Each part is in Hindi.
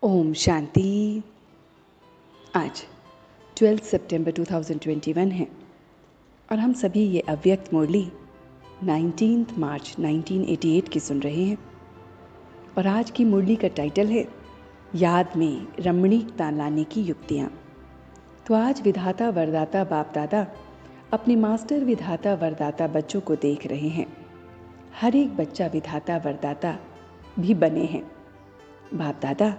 ओम शांति। आज 12 सितंबर 2021 है और हम सभी ये अव्यक्त मुरली 19 मार्च 1988 की सुन रहे हैं। और आज की मुरली का टाइटल है याद में रमणीकता लाने की युक्तियाँ। तो आज विधाता वरदाता बाप दादा अपने मास्टर विधाता वरदाता बच्चों को देख रहे हैं। हर एक बच्चा विधाता वरदाता भी बने हैं। बाप दादा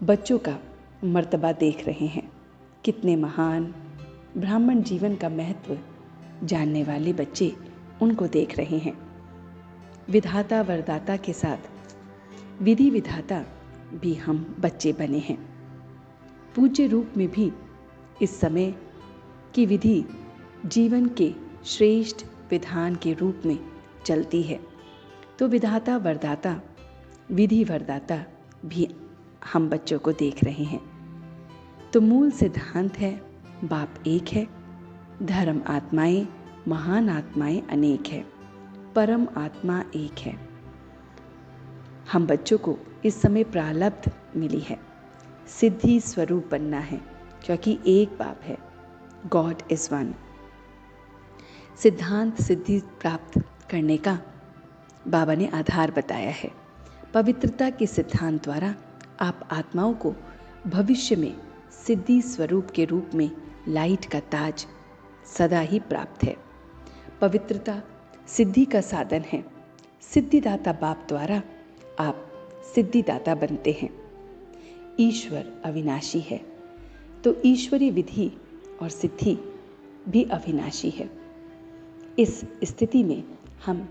बच्चों का मर्तबा देख रहे हैं। कितने महान ब्राह्मण जीवन का महत्व जानने वाले बच्चे उनको देख रहे हैं। विधाता वरदाता के साथ विधि विधाता भी हम बच्चे बने हैं। पूज्य रूप में भी इस समय की विधि जीवन के श्रेष्ठ विधान के रूप में चलती है। तो विधाता वरदाता विधि वरदाता भी हम बच्चों को देख रहे हैं। तो मूल सिद्धांत है बाप एक है, धर्म आत्माएं महान आत्माएं अनेक है, परम आत्मा एक है। हम बच्चों को इस समय प्रारब्ध मिली है, सिद्धि स्वरूप बनना है, क्योंकि एक बाप है, गॉड इज वन। सिद्धांत सिद्धि प्राप्त करने का बाबा ने आधार बताया है। पवित्रता के सिद्धांत द्वारा आप आत्माओं को भविष्य में सिद्धि स्वरूप के रूप में लाइट का ताज सदा ही प्राप्त है। पवित्रता सिद्धि का साधन है। सिद्धिदाता बाप द्वारा आप सिद्धिदाता बनते हैं। ईश्वर अविनाशी है, तो ईश्वरीय विधि और सिद्धि भी अविनाशी है। इस स्थिति में हम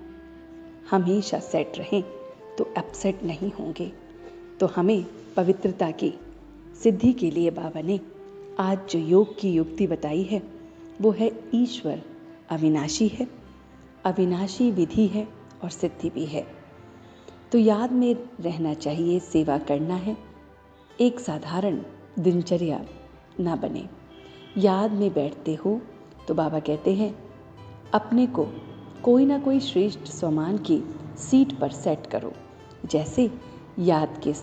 हमेशा सेट रहें तो अपसेट नहीं होंगे। तो हमें पवित्रता की सिद्धि के लिए बाबा ने आज जो योग की युक्ति बताई है वो है ईश्वर अविनाशी है, अविनाशी विधि है और सिद्धि भी है। तो याद में रहना चाहिए, सेवा करना है, एक साधारण दिनचर्या ना बने। याद में बैठते हो तो बाबा कहते हैं अपने को कोई ना कोई श्रेष्ठ स्वमान की सीट पर सेट करो। जैसे याद के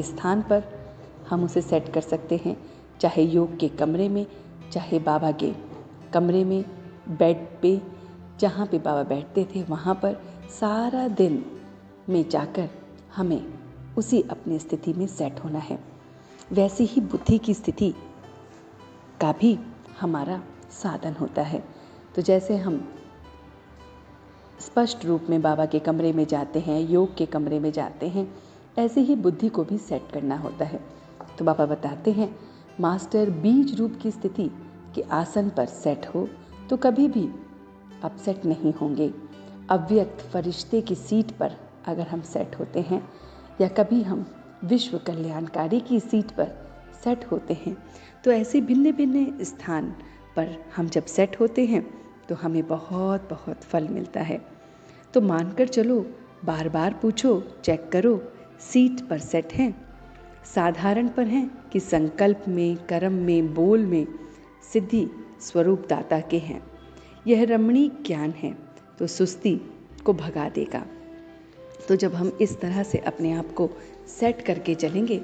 स्थान पर हम उसे सेट कर सकते हैं, चाहे योग के कमरे में, चाहे बाबा के कमरे में, बेड पे, जहाँ पे बाबा बैठते थे वहाँ पर सारा दिन में जाकर हमें उसी अपनी स्थिति में सेट होना है। वैसे ही बुद्धि की स्थिति का भी हमारा साधन होता है। तो जैसे हम स्पष्ट रूप में बाबा के कमरे में जाते हैं, योग के कमरे में जाते हैं, ऐसे ही बुद्धि को भी सेट करना होता है। तो बाबा बताते हैं मास्टर बीज रूप की स्थिति के आसन पर सेट हो तो कभी भी अपसेट नहीं होंगे। अव्यक्त फरिश्ते की सीट पर अगर हम सेट होते हैं या कभी हम विश्व कल्याणकारी की सीट पर सेट होते हैं तो ऐसे भिन्न भिन्न स्थान पर हम जब सेट होते हैं तो हमें बहुत बहुत फल मिलता है। तो मानकर चलो, बार बार पूछो, चेक करो, सीट पर सेट हैं, साधारण पर हैं कि संकल्प में, कर्म में, बोल में सिद्धि स्वरूप दाता के हैं। यह रमणीक ज्ञान है तो सुस्ती को भगा देगा। तो जब हम इस तरह से अपने आप को सेट करके चलेंगे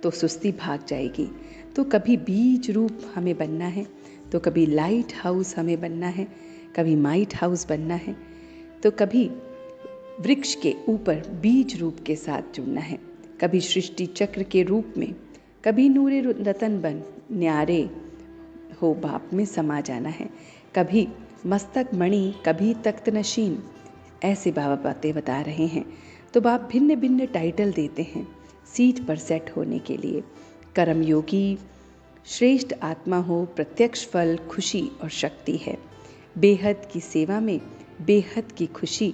तो सुस्ती भाग जाएगी। तो कभी बीज रूप हमें बनना है, तो कभी लाइट हाउस हमें बनना है, कभी माइट हाउस बनना है, तो कभी वृक्ष के ऊपर बीज रूप के साथ जुड़ना है, कभी सृष्टि चक्र के रूप में, कभी नूरे रतन बन न्यारे हो बाप में समा जाना है, कभी मस्तक मणि, कभी तख्त नशीन। ऐसे बाबा बातें बता रहे हैं। तो बाप भिन्न भिन्न टाइटल देते हैं सीट पर सेट होने के लिए। कर्म योगी, श्रेष्ठ आत्मा हो, प्रत्यक्ष फल, खुशी और शक्ति है। बेहद की सेवा में बेहद की खुशी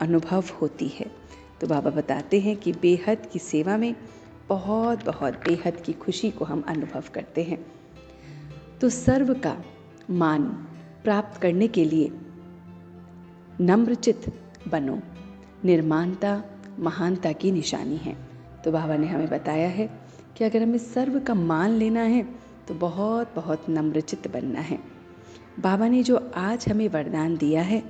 अनुभव होती है। तो बाबा बताते हैं कि बेहद की सेवा में बहुत बहुत बेहद की खुशी को हम अनुभव करते हैं। तो सर्व का मान प्राप्त करने के लिए नम्रचित बनो। निर्माणता महानता की निशानी है। तो बाबा ने हमें बताया है कि अगर हमें सर्व का मान लेना है तो बहुत बहुत नम्रचित बनना है। बाबा ने जो आज हमें वरदान दिया है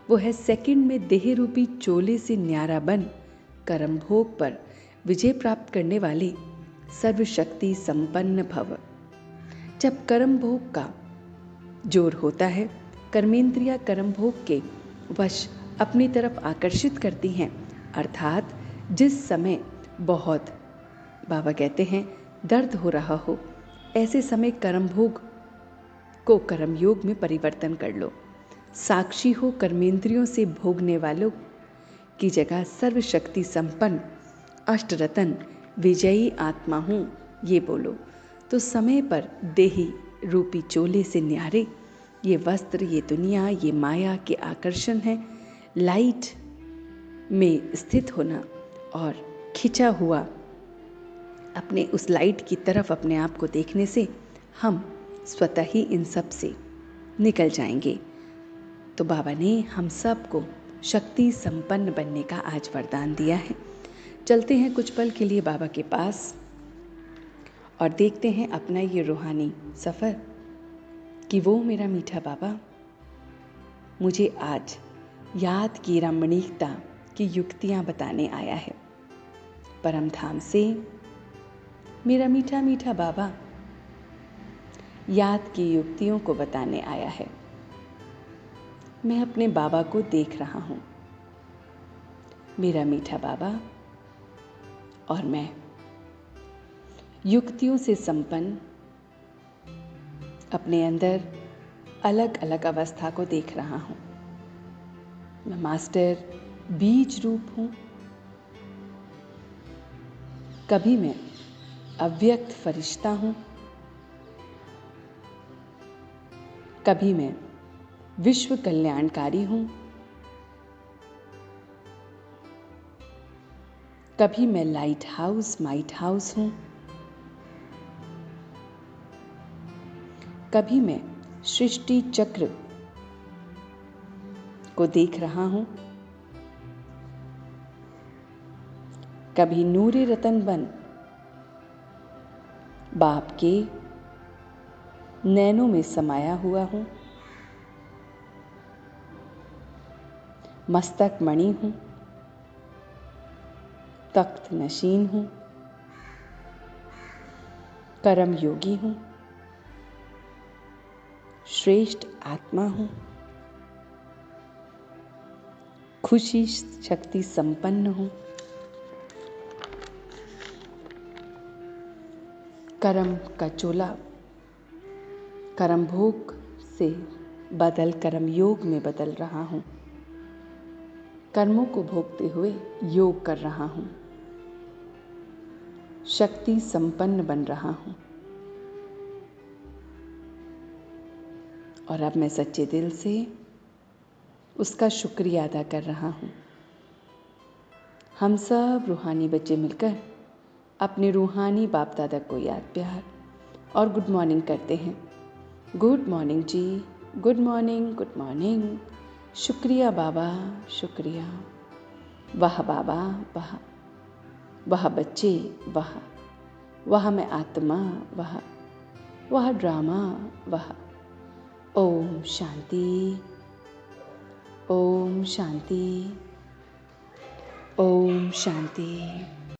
वो है सेकंड में देह रूपी चोले से न्यारा बन कर्म भोग पर विजय प्राप्त करने वाले सर्वशक्ति संपन्न भव। जब कर्म भोग का जोर होता है, कर्मेंद्रियां कर्म भोग के वश अपनी तरफ आकर्षित करती हैं, अर्थात जिस समय बहुत, बाबा कहते हैं, दर्द हो रहा हो, ऐसे समय कर्म भोग को कर्म योग में परिवर्तन कर लो। साक्षी हो कर्मेंद्रियों से भोगने वालों की जगह सर्वशक्ति संपन्न अष्टरतन विजयी आत्मा हूँ ये बोलो, तो समय पर देही रूपी चोले से न्यारे ये वस्त्र, ये दुनिया, ये माया के आकर्षण है। लाइट में स्थित होना और खिंचा हुआ अपने उस लाइट की तरफ अपने आप को देखने से हम स्वतः ही इन सब से निकल जाएंगे। तो बाबा ने हम सब को शक्ति संपन्न बनने का आज वरदान दिया है। चलते हैं कुछ पल के लिए बाबा के पास और देखते हैं अपना ये रूहानी सफ़र कि वो मेरा मीठा बाबा मुझे आज याद की रमणीकता की युक्तियाँ बताने आया है। परम धाम से मेरा मीठा मीठा बाबा याद की युक्तियों को बताने आया है। मैं अपने बाबा को देख रहा हूँ, मेरा मीठा बाबा और मैं युक्तियों से संपन्न अपने अंदर अलग अलग अवस्था को देख रहा हूँ। मैं मास्टर बीज रूप हूँ, कभी मैं अव्यक्त फरिश्ता हूँ, कभी मैं विश्व कल्याणकारी हूँ, कभी मैं लाइट हाउस माइट हाउस हूँ, कभी मैं सृष्टि चक्र को देख रहा हूँ, कभी नूरे रतन बन बाप के नैनों में समाया हुआ हूँ, मस्तक मणि हूँ, तख्त नशीन हूँ, कर्म योगी हूँ, श्रेष्ठ आत्मा हूँ, खुशी शक्ति संपन्न हूँ, कर्म का चोला कर्म भोग से बदल कर्म योग में बदल रहा हूँ, कर्मों को भोगते हुए योग कर रहा हूँ, शक्ति संपन्न बन रहा हूँ। और अब मैं सच्चे दिल से उसका शुक्रिया अदा कर रहा हूँ। हम सब रूहानी बच्चे मिलकर अपने रूहानी बाप दादा को याद प्यार और गुड मॉर्निंग करते हैं। गुड मॉर्निंग जी, गुड मॉर्निंग, गुड मॉर्निंग। शुक्रिया बाबा, शुक्रिया। वाह बाबा, वाह। वह बच्चे, वह मैं आत्मा, वह ड्रामा, वह। ओम शांति, ओम शांति, ओम शांति।